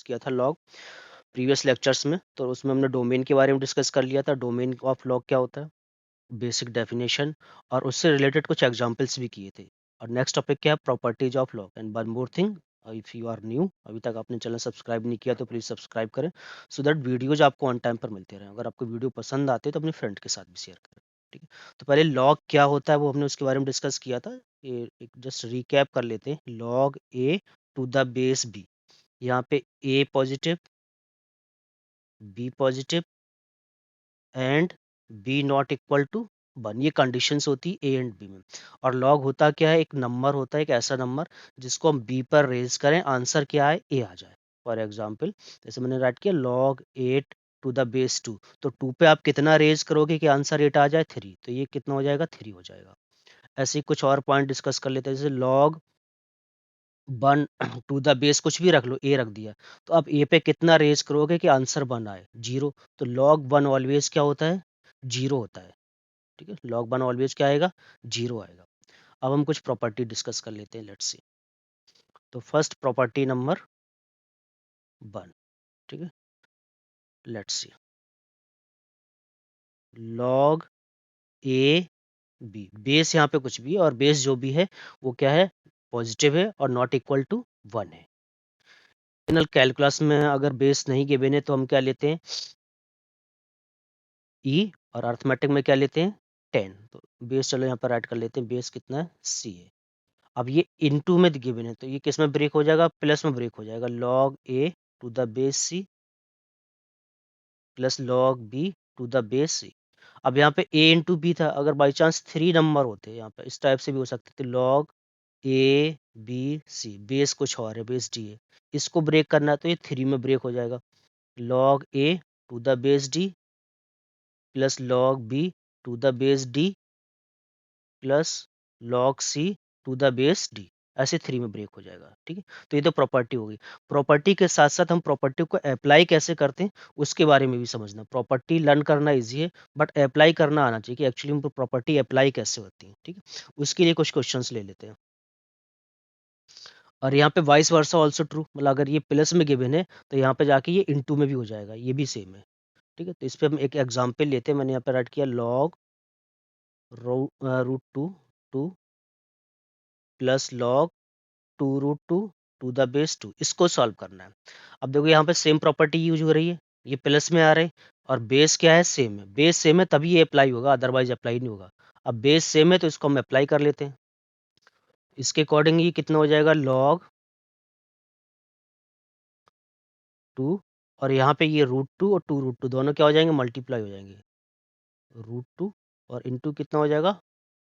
किया था log previous lectures में, तो उसमें हमने डोमेन के बारे में डिस्कस कर लिया था। डोमेन ऑफ लॉग क्या होता है, बेसिक डेफिनेशन, और उससे रिलेटेड कुछ एग्जांपल्स भी किए थे। और नेक्स्ट टॉपिक क्या है, properties of log. And one more thing, if you are new, अभी तक आपने चैनल सब्सक्राइब नहीं किया तो प्लीज़ सब्सक्राइब करें, सो दैट वीडियोज आपको ऑन टाइम पर मिलते रहें। अगर आपको वीडियो पसंद आते हैं तो अपने फ्रेंड के साथ भी शेयर करें, ठीक है। तो पहले लॉग क्या होता है वो हमने उसके बारे में डिस्कस किया था। ये जस्ट रिकैप कर लेते हैं। Log A to the base b, यहाँ पे a positive, b positive and b not equal to 1, ये कंडीशंस होती है ए एंड बी में। और लॉग होता क्या है, एक नंबर होता है, एक ऐसा नंबर जिसको हम बी पर रेज करें, आंसर क्या है, ए आ जाए। फॉर एग्जाम्पल जैसे मैंने राइट किया लॉग 8 टू द बेस 2, तो 2 पे आप कितना रेज करोगे कि आंसर 8 आ जाए, 3, तो ये कितना हो जाएगा, 3 हो जाएगा। ऐसे ही कुछ और पॉइंट डिस्कस कर लेते हैं, जैसे लॉग 1 टू द बेस कुछ भी रख लो, ए रख दिया, तो आप ए पे कितना रेज करोगे कि आंसर 1 आए, 0। तो लॉग 1 ऑलवेज क्या होता है, 0 होता है, ठीक है। लॉग 1 ऑलवेज क्या आएगा, 0 आएगा। अब हम कुछ प्रॉपर्टी डिस्कस कर लेते हैं, लेट्स सी। तो फर्स्ट प्रॉपर्टी नंबर 1, ठीक है, let's see. Log A B, base यहाँ पे कुछ भी है और बेस जो भी है वो क्या है, पॉजिटिव है और नॉट इक्वल टू 1 है। फाइनल कैलकुलस में अगर बेस नहीं गिवन है तो हम क्या लेते हैं, ई, और अर्थमेटिक में क्या लेते हैं, 10। तो बेस चलो यहाँ पर ऐड कर लेते हैं, बेस कितना है, सी है। अब ये इनटू में गिवन है तो ये किस में ब्रेक हो जाएगा, प्लस में ब्रेक हो जाएगा, log A to the base c plus log B to the base c. अब यहाँ पे ए इंटू बी था, अगर बाई चांस 3 नंबर होते यहाँ पे इस टाइप से भी हो सकते थे, log A B C, base कुछ और है, बेस डी है, इसको ब्रेक करना है तो ये 3 में ब्रेक हो जाएगा, log A to the base D plus log B to the base D plus log C to the base D, ऐसे 3 में ब्रेक हो जाएगा, ठीक है। तो ये तो प्रॉपर्टी होगी। प्रॉपर्टी के साथ साथ हम प्रॉपर्टी को अप्लाई कैसे करते हैं उसके बारे में भी समझना। प्रॉपर्टी लर्न करना इजी है बट अप्लाई करना आना चाहिए कि एक्चुअली में प्रॉपर्टी अप्लाई कैसे होती है, ठीक है। उसके लिए कुछ क्वेश्चंस ले लेते हैं। और यहाँ पे वाइस वर्सा ऑल्सो ट्रू, मतलब अगर ये प्लस में गिवन है तो यहाँ पे जाके ये इनटू में भी हो जाएगा, ये भी सेम है, ठीक है। तो इस पे हम एक एग्जांपल लेते हैं, मैंने यहाँ पे राइट किया log root two plus log 2 root 2 to the base 2, इसको सॉल्व करना है। अब देखो यहाँ पे सेम प्रॉपर्टी यूज हो रही है, ये प्लस में आ रहे हैं और बेस क्या है, सेम है। बेस सेम है तभी ये अप्लाई होगा, अदरवाइज अप्लाई नहीं होगा। अब बेस सेम है तो इसको हम अप्लाई कर लेते हैं। इसके अकॉर्डिंग ये कितना हो जाएगा, लॉग 2, और यहाँ पे ये √2 और 2 √2 दोनों क्या हो जाएंगे, मल्टीप्लाई हो जाएंगे, √2 और इंटू कितना हो जाएगा,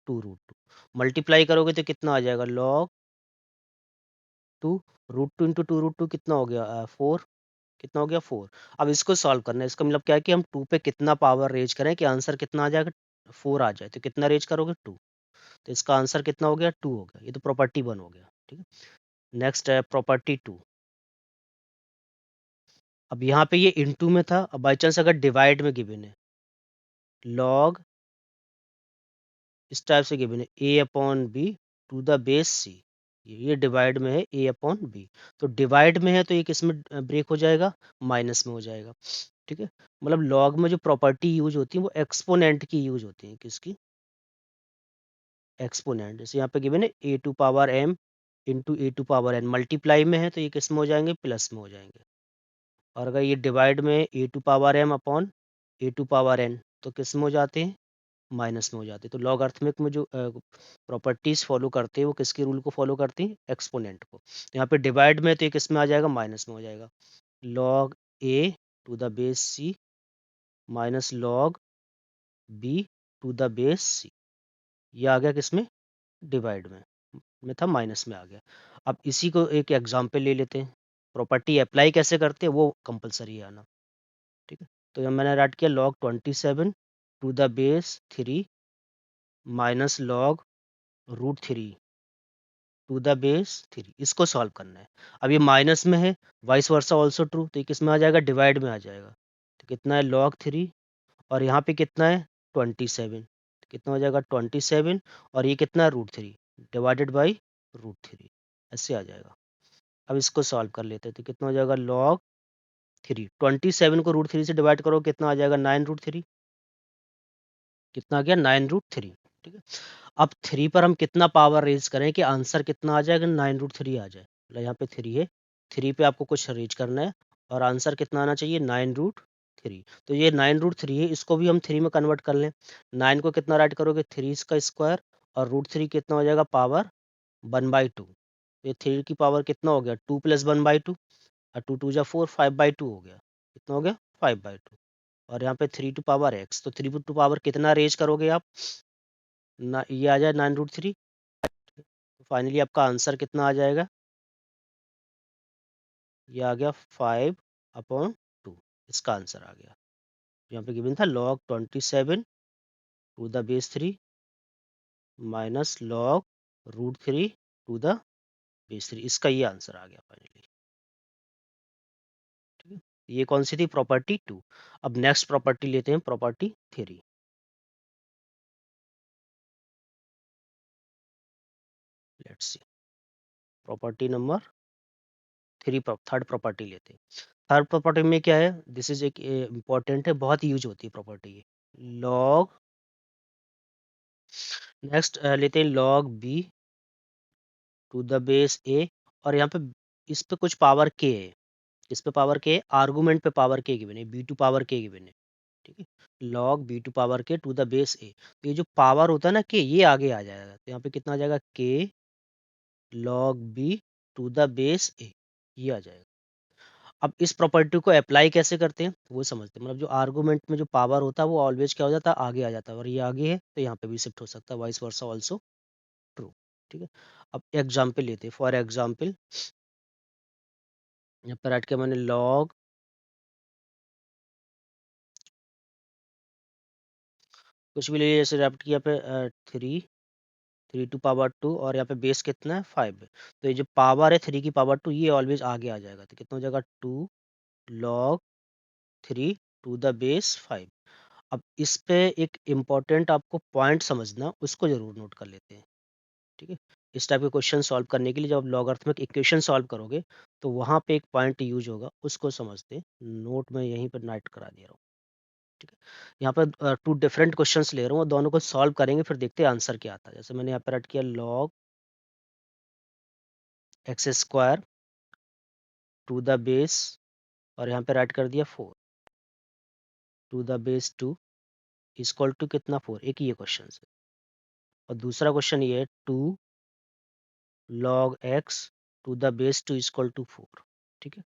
2 √2। मल्टीप्लाई करोगे तो कितना आ जाएगा, लॉग 2, √2 इंटू 2 √2 कितना हो गया, 4, कितना हो गया, 4। अब इसको सॉल्व करना है, इसका मतलब क्या है कि हम 2 पे कितना पावर रेज करें कि आंसर कितना आ जाएगा, 4 आ जाए, तो कितना रेज करोगे, 2, तो इसका आंसर कितना हो गया, 2 हो गया। ये तो प्रॉपर्टी 1 हो गया, ठीक है। नेक्स्ट है प्रॉपर्टी 2। अब यहाँ पे ये इनटू में था, अब बाई चांस अगर डिवाइड में गिवन है, लॉग इस टाइप से गिवन है a upon b to the base c, ये डिवाइड में है ए अपॉन बी, तो डिवाइड में है तो ये किस में ब्रेक हो जाएगा, माइनस में हो जाएगा, ठीक है। मतलब लॉग में जो प्रॉपर्टी यूज होती है वो एक्सपोनेंट की यूज होती है, किसकी, एक्सपोनेंट। जैसे यहाँ पे गिवन है a to power m into a to power n, multiply में है तो ये किस में हो जाएंगे, प्लस में हो जाएंगे। और अगर ये डिवाइड में a to power m upon a to power n तो किस में हो जाते हैं, माइनस में हो जाते हैं। तो लॉगरिथमिक में जो प्रॉपर्टीज फॉलो करते हैं वो किसके रूल को फॉलो करती हैं, एक्सपोनेंट को। तो यहाँ पे डिवाइड में तो ये किस में आ जाएगा, माइनस में हो जाएगा, log A to the base c minus log B to the base c, ये आ गया किसमें, डिवाइड में था, माइनस में आ गया। अब इसी को एक एग्जांपल ले लेते हैं, प्रॉपर्टी अप्लाई कैसे करते हैं वो कंपलसरी है आना, ठीक है। तो जब मैंने ऐड किया log 27 to the base 3 minus log √3 to the base 3, इसको सॉल्व करना है। अब ये माइनस में है, वाइस वर्सा ऑल्सो ट्रू, तो ये किस में आ जाएगा, डिवाइड में आ जाएगा, तो कितना है, log 3, और यहाँ पे कितना है, 27, तो कितना हो जाएगा 27, और ये कितना है, √3 डिवाइडेड बाई √3, ऐसे आ जाएगा। अब इसको सॉल्व कर लेते हैं तो कितना हो जाएगा, log 3 27 को √3 से डिवाइड करो कितना आ जाएगा 9 √3 कितना आ गया 9 √3 ठीक है। अब 3 पर हम कितना पावर रेज करें कि आंसर कितना आ जाएगा 9 √3 आ जाए मतलब यहाँ पे 3 है 3 पे आपको कुछ रेज करना है और आंसर कितना आना चाहिए 9 √3 तो ये 9 √3 है इसको भी हम 3 में कन्वर्ट कर लें 9 को कितना राइट करोगे 3 का स्क्वायर और √3 कितना हो जाएगा पावर 1/2 ये 3 की पावर कितना हो गया 2 + 1/2 और 2 2 जा 4 5/2 हो गया कितना हो गया 5/2 और यहाँ पे 3 टू पावर x तो 3 टू पावर कितना रेज करोगे आप ना ये आ जाए 9 √3 तो फाइनली आपका आंसर कितना आ जाएगा ये आ गया 5/2 इसका आंसर आ गया यहाँ पे गिवन था log 27 to the base 3 minus log √3 to the base 3 इसका ये आंसर आ गया फाइनली ठीक है ये कौन सी थी प्रॉपर्टी 2 अब नेक्स्ट प्रॉपर्टी लेते हैं property 3 let's see property number 3 third property लेते हैं थर्ड प्रॉपर्टी में क्या है दिस इज एक इम्पॉर्टेंट है बहुत यूज होती है प्रॉपर्टी ये लॉग नेक्स्ट लेते हैं log B to the base a और यहाँ पे इस पे कुछ पावर के है इस पे पावर के आर्गुमेंट पे पावर के गिवन है बी टू पावर के गिवन है ठीक है लॉग बी टू पावर के टू द बेस ए तो ये जो पावर होता है ना के ये आगे आ जाएगा तो यहाँ पे कितना आ जाएगा के log B to the base a ये आ जाएगा अब इस प्रॉपर्टी को अप्लाई कैसे करते हैं वो समझते हैं मतलब जो आर्गुमेंट में जो पावर होता है वो ऑलवेज क्या हो जाता है आगे आ जाता है और ये आगे है तो यहाँ पे भी शिफ्ट हो सकता है वाइस वर्सा ऑल्सो ट्रू ठीक है अब एग्जाम्पल लेते हैं फॉर एग्जाम्पल यहाँ पर हट के मैंने लॉग कुछ भी ले लिया जैसे रैप्ट किया पे 3 टू पावर 2 और यहाँ पे बेस कितना है 5 तो ये जो पावर है 3 की पावर 2 ये ऑलवेज आगे आ जाएगा तो कितना हो जाएगा 2 लॉग 3 टू द बेस 5 अब इस पे एक इम्पॉर्टेंट आपको पॉइंट समझना उसको जरूर नोट कर लेते हैं ठीक है इस टाइप के क्वेश्चन सॉल्व करने के लिए जब आप लॉगरिथमिक इक्वेशन सॉल्व करोगे तो वहाँ पे एक पॉइंट यूज होगा उसको समझते हैं नोट में यहीं पर नाइट करा दे रहा हूँ ठीक है यहाँ पर 2 डिफरेंट क्वेश्चंस ले रहा हूँ और दोनों को सॉल्व करेंगे फिर देखते हैं आंसर क्या आता है जैसे मैंने यहाँ पर ऐड किया log x² to the base और यहाँ पे ऐड कर दिया 4 to the base 2 equal to कितना 4 एक ये क्वेश्चन है और दूसरा क्वेश्चन ये है 2 log x to the base 2 equal to 4 ठीक है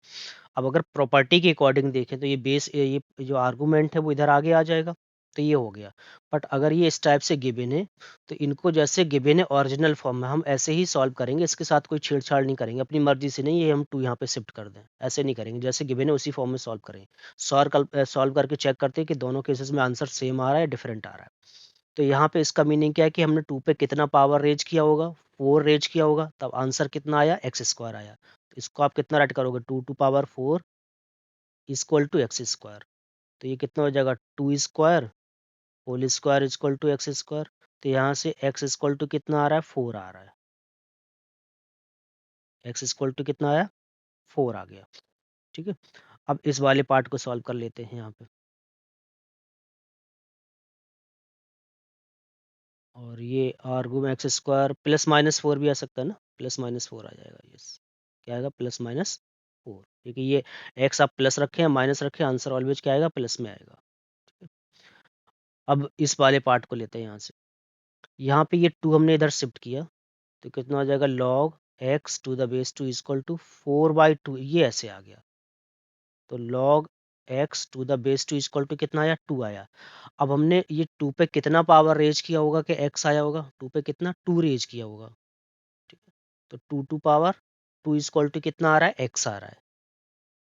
अब अगर प्रॉपर्टी के अकॉर्डिंग देखें तो ये बेस ये जो आर्गुमेंट है वो इधर आगे आ जाएगा तो ये हो गया बट अगर ये इस टाइप से गिवन है तो इनको जैसे गिवन है ओरिजिनल फॉर्म में हम ऐसे ही सॉल्व करेंगे इसके साथ कोई छेड़छाड़ नहीं करेंगे अपनी मर्जी से नहीं ये हम 2 यहाँ पे शिफ्ट कर दें ऐसे नहीं करेंगे जैसे गिवन है उसी फॉर्म में सॉल्व करेंगे सॉल्व करके चेक करते हैं कि दोनों केसेस में आंसर सेम आ रहा है डिफरेंट आ रहा है तो यहाँ पे इसका मीनिंग क्या है कि हमने 2 पे कितना पावर रेज किया होगा 4 रेज किया होगा तब आंसर कितना आया x² आया तो इसको आप कितना राइट करोगे 2 to power 4 equal to x²। तो ये कितना हो जाएगा 2 square whole square equal to x²। तो यहाँ से x इक्वल टू कितना आ रहा है 4 आ रहा है x इक्वल टू कितना आया 4 आ गया ठीक है अब इस वाले पार्ट को सॉल्व कर लेते हैं यहाँ पे और ये आर्गुमेंट x² +-4 भी आ सकता है ना +-4 आ जाएगा यस क्या आएगा +-4 क्योंकि ये x आप प्लस रखे हैं माइनस रखे आंसर ऑलवेज क्या आएगा प्लस में आएगा ठीक है अब इस वाले पार्ट को लेते हैं यहाँ से यहाँ पे ये 2 हमने इधर शिफ्ट किया तो कितना हो जाएगा log x to the base 2 equal to 4/2 ये ऐसे आ गया तो log x to the base 2 equal to कितना आया 2 आया अब हमने ये 2 पे कितना पावर रेज किया होगा कि x आया होगा 2 पे कितना 2 रेज किया होगा ठीक है तो 2 टू पावर 2 इक्वल टू कितना आ रहा है x आ रहा है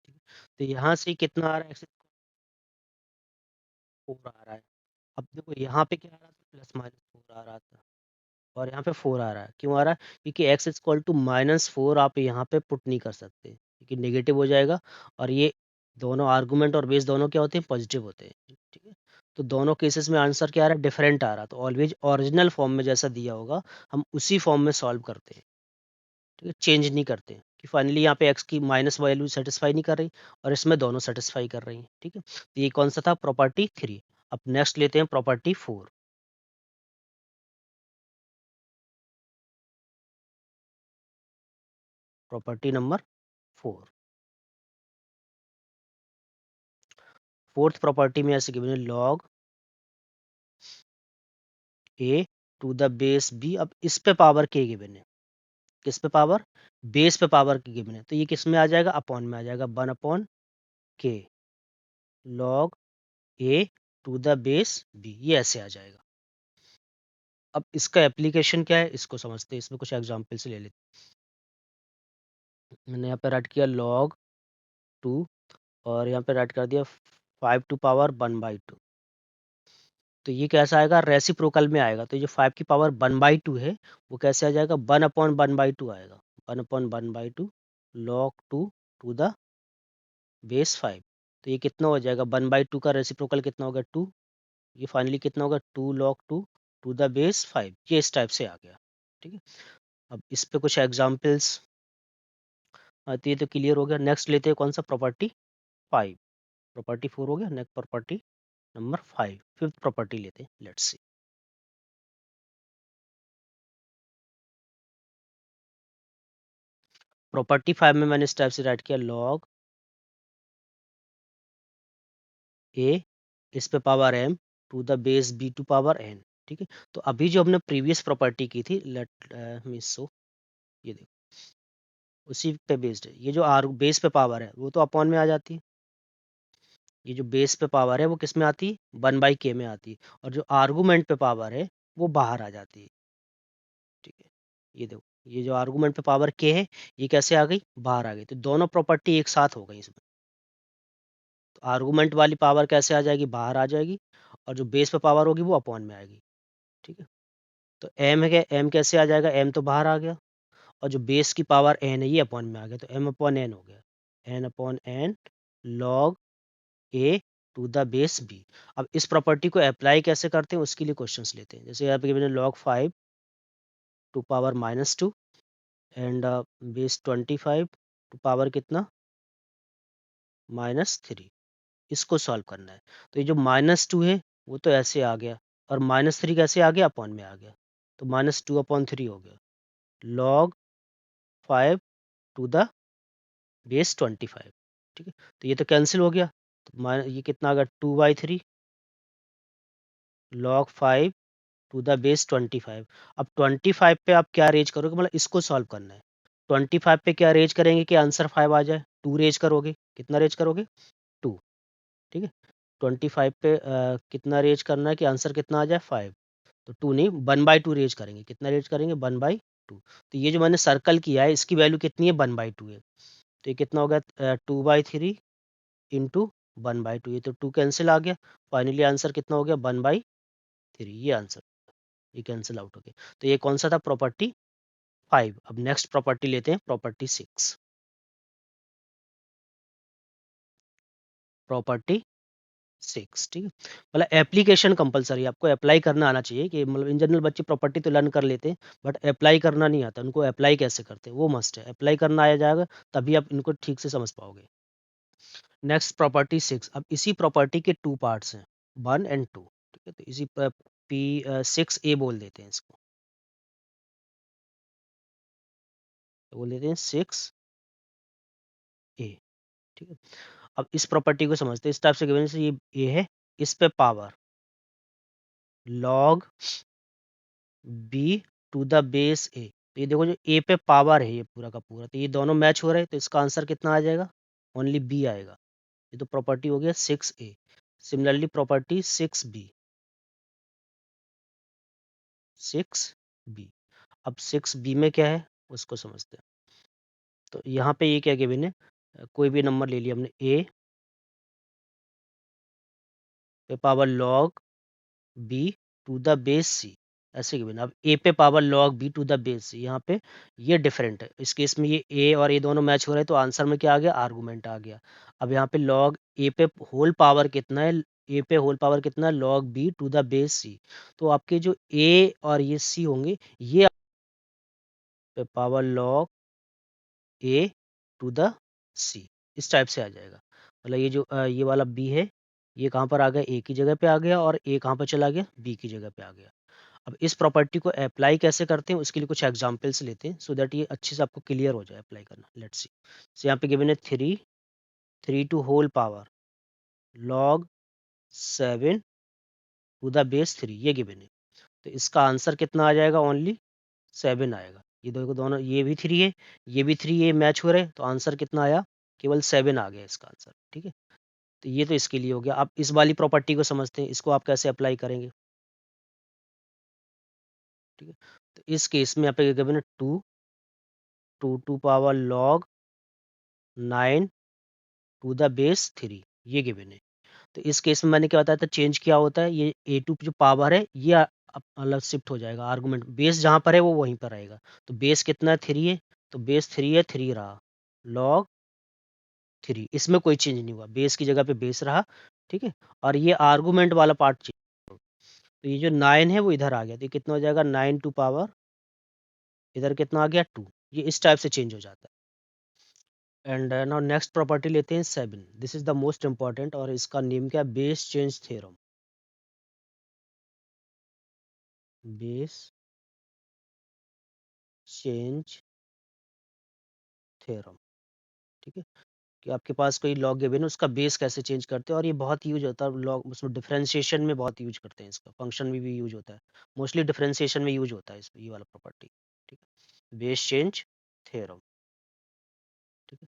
ठीक है तो यहाँ से कितना आ रहा है x 4 आ रहा है अब देखो यहाँ पे क्या आ रहा था +-4 आ रहा था और यहाँ पे 4 आ रहा है क्यों आ रहा है क्योंकि x इक्वल टू -4 आप यहाँ पे पुट नहीं कर सकते क्योंकि नेगेटिव हो जाएगा और ये दोनों आर्गुमेंट और बेस दोनों क्या होते हैं पॉजिटिव होते हैं ठीक है तो दोनों केसेस में आंसर क्या आ रहा है डिफरेंट आ रहा है तो ऑलवेज ओरिजिनल फॉर्म में जैसा दिया होगा हम उसी फॉर्म में सॉल्व करते हैं ठीक है चेंज नहीं करते कि फाइनली यहाँ पे एक्स की माइनस वैल्यू सेटिस्फाई नहीं कर रही और इसमें दोनों सेटिस्फाई कर रही हैं। ठीक है, तो ये कौन सा था? प्रॉपर्टी 3। अब नेक्स्ट लेते हैं property 4। Property number 4, fourth property में ऐसे गिवन है log A to the base B. अब इस पे पावर के गिवन है, किस पे पावर? बेस पे पावर के गिवन है, तो ये किस में आ जाएगा? अपॉन में आ जाएगा, 1 अपॉन के log A to the base B, ये ऐसे आ जाएगा। अब इसका एप्लीकेशन क्या है इसको समझते हैं, इसमें कुछ एग्जांपल से ले लेते हैं। मैंने यहाँ पे राइट किया log 2 और यहाँ पे राइट कर दिया 5 टू पावर 1/2। तो ये कैसा आएगा? रेसिप्रोकल में आएगा, तो ये जो 5 की पावर 1/2 है वो कैसे आ जाएगा? 1/1/2 आएगा, 1/1/2 log 2 टू द बेस 5। तो ये कितना हो जाएगा? 1/2 का रेसिप्रोकल कितना होगा? 2। ये फाइनली कितना होगा? 2 log 2 टू द बेस 5। ये इस टाइप से आ गया। ठीक है, अब इस पे कुछ एग्जांपल्स आती है तो क्लियर हो गया। नेक्स्ट लेते हैं कौन सा? प्रॉपर्टी 5। प्रॉपर्टी 4 हो गया, next property number 5, fifth property लेते हैं। Let's see. प्रॉपर्टी 5 में मैंने इस टाइप से राइट किया लॉग ए इस पे power m to the base b to power n। ठीक है, तो अभी जो हमने प्रीवियस प्रॉपर्टी की थी, लेट मी सो, ये देखो उसी पे बेस्ड है। ये जो आर बेस पे पावर है वो तो अपॉन में आ जाती है, ये जो बेस पे पावर है वो किस में आती है? 1/k में आती है, और जो आर्गूमेंट पे पावर है वो बाहर आ जाती है। ठीक है, ये देखो ये जो आर्गूमेंट पे पावर k है ये कैसे आ गई? बाहर आ गई, तो दोनों प्रॉपर्टी एक साथ हो गई इसमें। तो आर्गूमेंट वाली पावर कैसे आ जाएगी? बाहर आ जाएगी, और जो बेस पे पावर होगी वो अपॉन में आएगी। ठीक है, तो m है, m कैसे आ जाएगा? m तो बाहर आ गया, और जो बेस की पावर n है ये अपॉन में आ गया, तो m/n हो गया, n/n log a to the base b। अब इस प्रॉपर्टी को अप्लाई कैसे करते हैं उसके लिए क्वेश्चंस लेते हैं। जैसे यहाँ पे गिवन है log 5 to power -2 and base 25 to power कितना? -3। इसको सॉल्व करना है। तो ये जो -2 है वो तो ऐसे आ गया, और -3 कैसे आ गया? अपॉन में आ गया, तो -2/3 हो गया log 5 टू द बेस 25। ठीक है, तो ये तो कैंसिल हो गया, तो ये कितना आ गया? 2/3 log 5 टू द बेस 25। अब 25 पे आप क्या रेज करोगे? मतलब इसको सॉल्व करना है। 25 पे क्या रेज करेंगे कि आंसर 5 आ जाए? 2 रेज करोगे, कितना रेज करोगे? 2। ठीक है, 25 पे कितना रेज करना है कि आंसर कितना आ जाए? 5। तो 2 नहीं, 1/2 रेज करेंगे, कितना रेज करेंगे? 1/2। तो ये जो मैंने सर्कल किया है इसकी वैल्यू कितनी है? 1/2 है, तो ये कितना हो गया? 2/3 इंटू 1/2, ये तो 2 कैंसिल आ गया, फाइनली आंसर कितना हो गया? 1/3। ये आंसर, ये कैंसिल आउट हो गया। तो ये कौन सा था? प्रॉपर्टी 5। अब नेक्स्ट प्रॉपर्टी लेते हैं, प्रॉपर्टी 6। प्रॉपर्टी 6, ठीक है, मतलब एप्लीकेशन कंपलसरी, आपको अप्लाई करना आना चाहिए। कि मतलब इन जनरल बच्चे प्रॉपर्टी तो लर्न कर लेते हैं बट अप्लाई करना नहीं आता, उनको अप्लाई कैसे करते हैं वो मस्ट है। अप्लाई करना आ जाएगा तभी आप इनको ठीक से समझ पाओगे। Next property 6। अब इसी प्रॉपर्टी के 2 पार्ट्स हैं, 1 एंड 2। ठीक है, तो इसी पी 6A बोल देते हैं इसको, तो बोल देते हैं 6A। ठीक है, अब इस प्रॉपर्टी को समझते हैं। इस टाइप से गिवन से ये ए है, इस पे power log b to the base a। तो ये देखो जो a पे पावर है ये पूरा का पूरा, तो ये दोनों मैच हो रहे हैं, तो इसका आंसर कितना आ जाएगा? ओनली b आएगा। ये तो प्रॉपर्टी हो गया 6A। Similarly property 6B, 6B। अब 6B में क्या है उसको समझते हैं। तो यहाँ पे ये क्या गिवन है? कोई भी नंबर ले लिया हमने, a पे power log b to the base c, ऐसे गिवन। अब a पे power log b to the base c, यहाँ पे ये डिफरेंट है। इस केस में ये a और a दोनों मैच हो रहे हैं, तो आंसर में क्या आ गया? आर्गूमेंट आ गया। अब यहाँ पे log a पे होल पावर कितना है? a पे होल पावर कितना है? log b to the base c। तो आपके जो a और ये c होंगे, ये पे power log a to the c, इस टाइप से आ जाएगा। मतलब ये जो ये वाला बी है, ये कहाँ पर आ गया, ए की जगह पे आ गया, और ए कहाँ पर चला गया, बी की जगह पे आ गया। अब इस प्रॉपर्टी को अप्लाई कैसे करते हैं, उसके लिए कुछ एग्जांपल्स लेते हैं, सो दैट ये अच्छे से आपको क्लियर हो जाए अप्लाई करना। Let's see. सो यहाँ पे गिवन है 3 to whole power log 7 to the base 3, ये गिवन है। तो इसका आंसर कितना आ जाएगा, ओनली 7 आएगा। ये देखो दोनों, ये भी 3 है, ये भी 3, ये मैच हो रहे हैं, तो आंसर कितना आया, केवल 7 आ गया इसका आंसर। ठीक है, तो ये तो इसके लिए हो गया। आप इस वाली प्रॉपर्टी को समझते हैं, इसको आप कैसे अप्लाई करेंगे। ठीक है, तो इस केस में यहाँ पे गिवन है 2 to power log 9 to the base 3, ये गिवन है। तो इस केस में मैंने क्या बताया था, चेंज क्या होता है, ये a2 जो पावर है ये अलग शिफ्ट हो जाएगा, आर्गुमेंट बेस जहाँ पर है वो वहीं पर रहेगा। तो बेस कितना है, 3 है, तो बेस 3 है, 3 रहा, लॉग 3, इसमें कोई चेंज नहीं हुआ, बेस की जगह पे बेस रहा। ठीक है, और ये आर्गुमेंट वाला पार्ट चेंज हो, तो ये जो 9 है वो इधर आ गया, तो ये कितना हो जाएगा, 9 टू पावर, इधर कितना आ गया, 2। ये इस टाइप से चेंज हो जाता है। एंड नाउ नेक्स्ट प्रॉपर्टी लेते हैं 7, this is the most important, और इसका नेम क्या है, base change theorem. Base change theorem. ठीक है, कि आपके पास कोई लॉग गिवन है, उसका बेस कैसे चेंज करते हैं, और ये बहुत यूज होता है लॉग, उसमें डिफरेंशिएशन में बहुत यूज करते हैं, इसका फंक्शन में भी यूज होता है, मोस्टली डिफरेंशिएशन में यूज होता है ये वाला प्रॉपर्टी। ठीक है, बेस चेंज थ्योरम। ठीक है,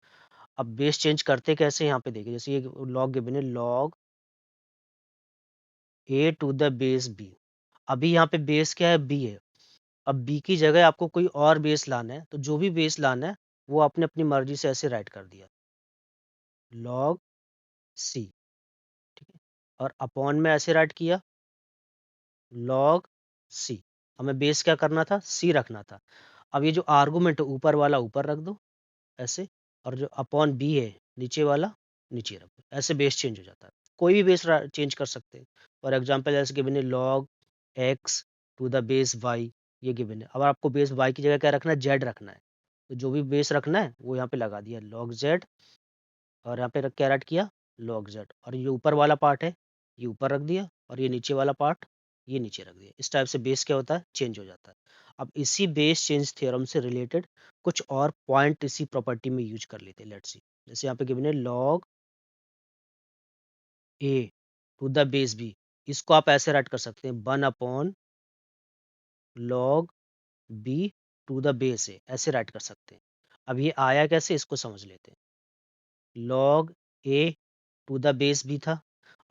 अब बेस चेंज करते कैसे, यहाँ पे देखिए, जैसे ये लॉग गिवन है, log A to the base B. अभी यहाँ पे बेस क्या है, बी है। अब बी की जगह आपको कोई और बेस लाना है, तो जो भी बेस लाना है वो आपने अपनी मर्जी से ऐसे राइट कर दिया, लॉग सी। ठीक है, और अपॉन में ऐसे राइट किया, लॉग सी। हमें बेस क्या करना था, सी रखना था। अब ये जो आर्गुमेंट है ऊपर वाला ऊपर रख दो ऐसे, और जो अपॉन बी है नीचे वाला नीचे रख दो, ऐसे बेस चेंज हो जाता है। कोई भी बेस चेंज कर सकते हैं। फॉर एग्जाम्पल जैसे गिवन है log X to the base Y, ये गिवन है। अब आपको बेस वाई की जगह क्या रखना है, जेड रखना है, तो जो भी बेस रखना है वो यहाँ पे लगा दिया, लॉग जेड, और यहाँ पे क्या ऐड किया, लॉग जेड, और ये ऊपर वाला पार्ट है ये ऊपर रख दिया, और ये नीचे वाला पार्ट ये नीचे रख दिया। इस टाइप से बेस क्या होता है, चेंज हो जाता है। अब इसी बेस चेंज थ्योरम से रिलेटेड कुछ और पॉइंट इसी प्रॉपर्टी में यूज कर लेते हैं। लेट्स सी, जैसे यहाँ पे गिवन है log A to the base b, इसको आप ऐसे राइट कर सकते हैं, 1 upon log B to the base a, ऐसे राइट कर सकते हैं। अब ये आया कैसे, इसको समझ लेते हैं। Log A to the base B था,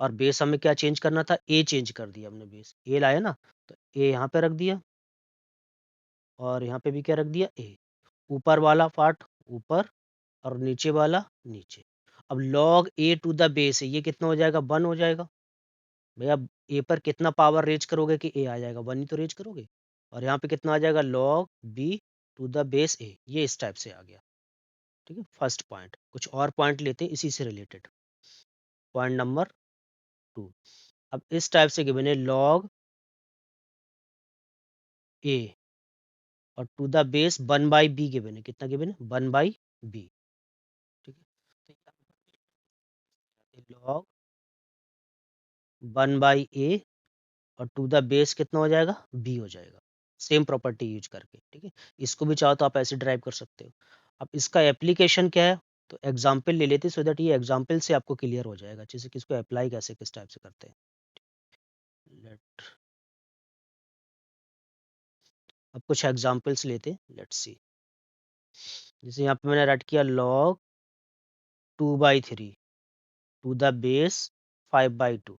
और बेस हमें क्या चेंज करना था, ए चेंज कर दिया हमने, बेस ए लाया ना, तो ए यहाँ पे रख दिया, और यहाँ पे भी क्या रख दिया, ए। ऊपर वाला पार्ट ऊपर, और नीचे वाला नीचे। अब log A to the base है, ये कितना हो जाएगा, 1 हो जाएगा। भैया ए पर कितना पावर रेज करोगे कि ए आ जाएगा, 1 ही तो रेज करोगे। और यहाँ पे कितना आ जाएगा, log B to the base a, ये इस टाइप से आ गया। ठीक है, फर्स्ट पॉइंट। कुछ और पॉइंट लेते हैं इसी से रिलेटेड, पॉइंट नंबर 2। अब इस टाइप से गिवन है लॉग ए और to the base 1/b given है, कितना गिवन है, 1/b। ठीक है, लॉग 1/a और टू द बेस कितना हो जाएगा, b हो जाएगा, सेम प्रॉपर्टी यूज करके। ठीक है, इसको भी चाहो तो आप ऐसे ड्राइव कर सकते हो। अब इसका एप्लीकेशन क्या है, तो एग्जाम्पल ले लेते, सो दैट ये एग्जाम्पल से आपको क्लियर हो जाएगा जैसे कि इसको अप्लाई कैसे किस टाइप से करते हैं। लेट, अब कुछ एग्जाम्पल्स लेते, लेट्स सी। जैसे यहाँ पे मैंने राइट किया लॉग 2/3 टू द बेस 5/2,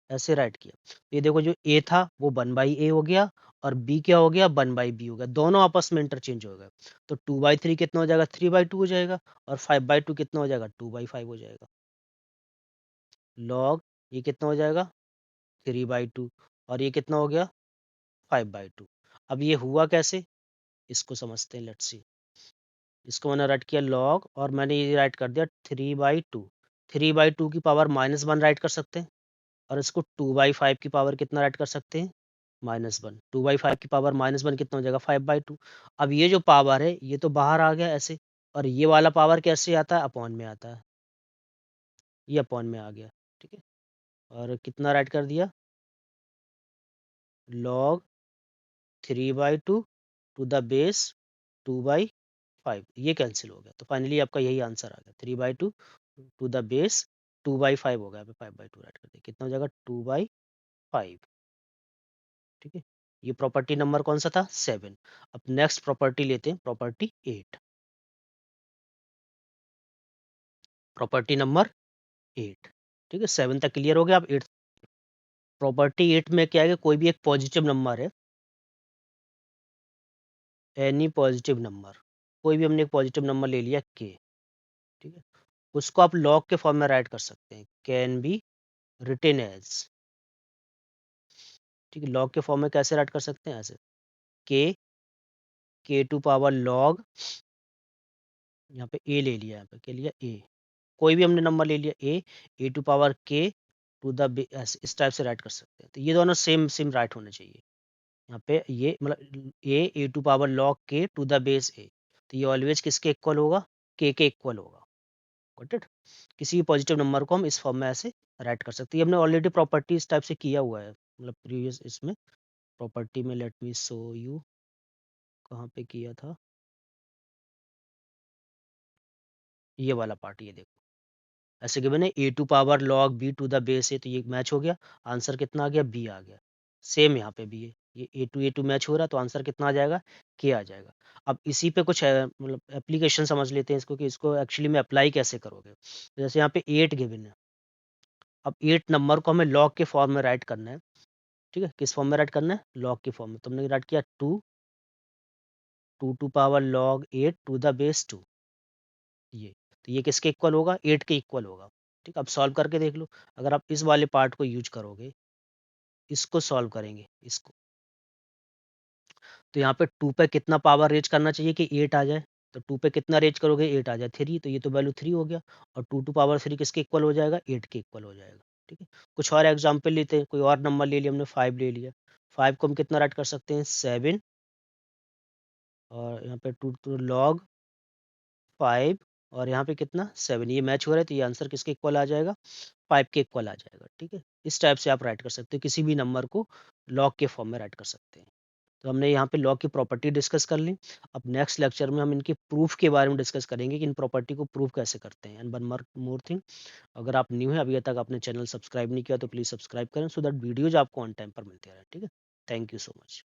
ऐसे राइट किया। तो ये देखो, जो ए था वो 1/a हो गया, और बी क्या हो गया, 1/b हो गया, दोनों आपस में इंटरचेंज हो गए। तो 2/3 कितना हो जाएगा, 3/2 हो जाएगा, और 5/2 कितना हो जाएगा, 2/5 हो जाएगा। लॉग ये कितना हो जाएगा, 3/2, और ये कितना हो गया, 5/2। अब ये हुआ कैसे, इसको समझते हैं, लेट्स सी। इसको मैंने राइट किया लॉग, और मैंने ये राइट कर दिया 3/2। 3/2 की पावर -1 राइट कर सकते हैं, और इसको 2/5 की पावर कितना राइट कर सकते हैं, -1 2/5 की पावर -1 कितना हो जाएगा 5/2। अब ये जो पावर है ये तो बाहर आ गया ऐसे, और ये वाला पावर कैसे आता है अपॉन में आता है, ये अपॉन में आ गया, ठीक है। और कितना राइट कर दिया log 3/2 टू द बेस 2/5, ये कैंसिल हो गया, तो फाइनली आपका यही आंसर आ गया 3/2 टू द बेस 2/5 हो गया, 5/2 राइट कर दिया, कितना हो जाएगा 2/5, ठीक है। ये प्रॉपर्टी नंबर कौन सा था 7। अब नेक्स्ट प्रॉपर्टी लेते हैं, प्रॉपर्टी 8, प्रॉपर्टी नंबर 8, ठीक है। 7 तक क्लियर हो गया। अब 8, प्रॉपर्टी 8 में क्या है कि कोई भी एक पॉजिटिव नंबर है, एनी पॉजिटिव नंबर, कोई भी हमने एक पॉजिटिव नंबर ले लिया के, ठीक है, उसको आप लॉग के फॉर्म में राइट कर सकते हैं, कैन बी रिटेन एज, ठीक है। लॉग के फॉर्म में कैसे राइट कर सकते हैं, ऐसे के टू पावर लॉग, यहाँ पे ए ले लिया, यहाँ पे क्या लिया ए, कोई भी हमने नंबर ले लिया ए टू पावर के टू द, इस टाइप से राइट कर सकते हैं। तो ये दोनों सेम सेम राइट होने चाहिए। यहाँ पे ये मतलब ए टू पावर लॉग के टू द बेस ए, तो ये ऑलवेज किसके इक्वल होगा, के इक्वल होगा, गॉट इट। किसी भी पॉजिटिव नंबर को हम इस फॉर्म में ऐसे राइट कर सकते हैं। ये हमने ऑलरेडी प्रॉपर्टी इस टाइप से किया हुआ है, मतलब प्रीवियस इसमें प्रॉपर्टी में, लेट मी शो यू, कहाँ पे किया था, ये वाला पार्ट, ये देखो ऐसे गिवन है a to power log B to the base है, तो ये मैच हो गया, आंसर कितना आ गया बी आ गया। सेम यहाँ पे भी है, ये ए टू मैच हो रहा है, तो आंसर कितना आ जाएगा के आ जाएगा। अब इसी पे कुछ मतलब एप्लीकेशन समझ लेते हैं इसको, कि इसको एक्चुअली में अप्लाई कैसे करोगे। तो जैसे यहाँ पे 8 गिवन है, अब 8 नंबर को हमें लॉग के फॉर्म में राइट करना है, ठीक है। किस फॉर्म में राइट करना है, लॉग के फॉर्म में। तुमने राइट किया 2 to power log 8 to the base 2, ये, तो ये किसके इक्वल होगा 8 के इक्वल होगा, ठीक। अब सॉल्व करके देख लो, अगर आप इस वाले पार्ट को यूज करोगे, इसको सॉल्व करेंगे इसको, तो यहाँ पे 2 पे कितना पावर रेज करना चाहिए कि 8 आ जाए, तो 2 पे कितना रेज करोगे 8 आ जाए 3, तो ये तो वैल्यू 3 हो गया, और 2 टू पावर 3 किसके इक्वल हो जाएगा 8 के इक्वल हो जाएगा, ठीक है। कुछ और एग्जाम्पल लेते हैं, कोई और नंबर ले लिया हमने 5 ले लिया, 5 को हम कितना राइट कर सकते हैं 7, और यहाँ पे 2 टू लॉग 5, और यहाँ पे कितना 7, ये मैच हो रहा है, तो ये आंसर किसके इक्वल आ जाएगा 5 के इक्वल आ जाएगा, ठीक है। इस टाइप से आप राइट कर सकते हो, किसी भी नंबर को लॉग के फॉर्म में राइट कर सकते हैं। तो हमने यहाँ पे लॉग की प्रॉपर्टी डिस्कस कर ली। अब नेक्स्ट लेक्चर में हम इनके प्रूफ के बारे में डिस्कस करेंगे कि इन प्रॉपर्टी को प्रूफ कैसे करते हैं। एंड वन मोर थिंग, अगर आप न्यू हैं, अभी तक आपने चैनल सब्सक्राइब नहीं किया, तो प्लीज़ सब्सक्राइब करें, सो दैट वीडियोज आपको ऑन टाइम पर मिलते रहें, ठीक है। Thank you so much.